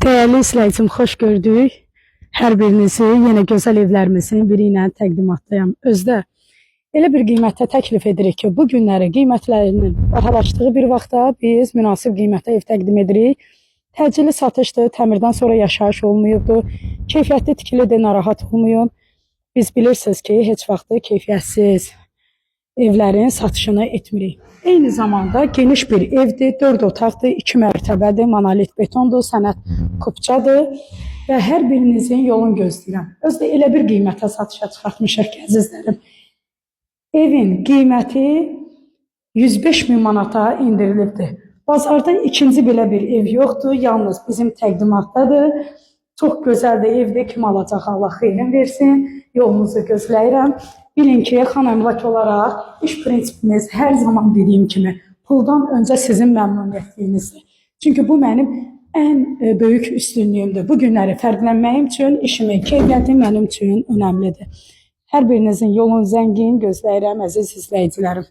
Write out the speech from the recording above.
Değerli izləyicim, xoş gördük. Hər birinizi yenə gözəl evlərimizin biri ilə təqdimatdayım. Özdə elə bir qiymətə təklif edirik ki, bu günləri qiymətlərinin bahalaşdığı bir vaxtda biz münasib qiymətə ev təqdim edirik. Təcili satışdır, təmirdən sonra yaşayış olmayıbdır, keyfiyyətli tikilidir, narahat olmayın. Biz bilirsiniz ki, heç vaxtı keyfiyyətsiz evlərin satışını etmirik. Eyni zamanda geniş bir evdir, 4 otaqdır, 2 mərtəbədir, monolit betondur, sənət kupçadır və hər birinizin yolunu gözləyirəm. Özdə elə bir qiymətə satışa çıxartmışıq ki, əzizlərim. Evin qiyməti 105 min manata indirilibdir. Bazarda ikinci belə bir ev yoxdur, yalnız bizim təqdimatdadır. Çox gözəldir evdir, kim alacaq Allah xeyrin versin, yolunuzu gözləyirəm. Bilin ki, xanəmlak olaraq iş prinsipimiz hər zaman dediyim kimi puldan öncə sizin məmnuniyyətliyinizdir. Çünki bu mənim ən böyük üstünlüyümdür. Bu günləri fərqlənməyim üçün işimin keyfiyyəti mənim üçün önəmlidir. Hər birinizin yolun zəngin gözləyirəm əziz izləyicilərim.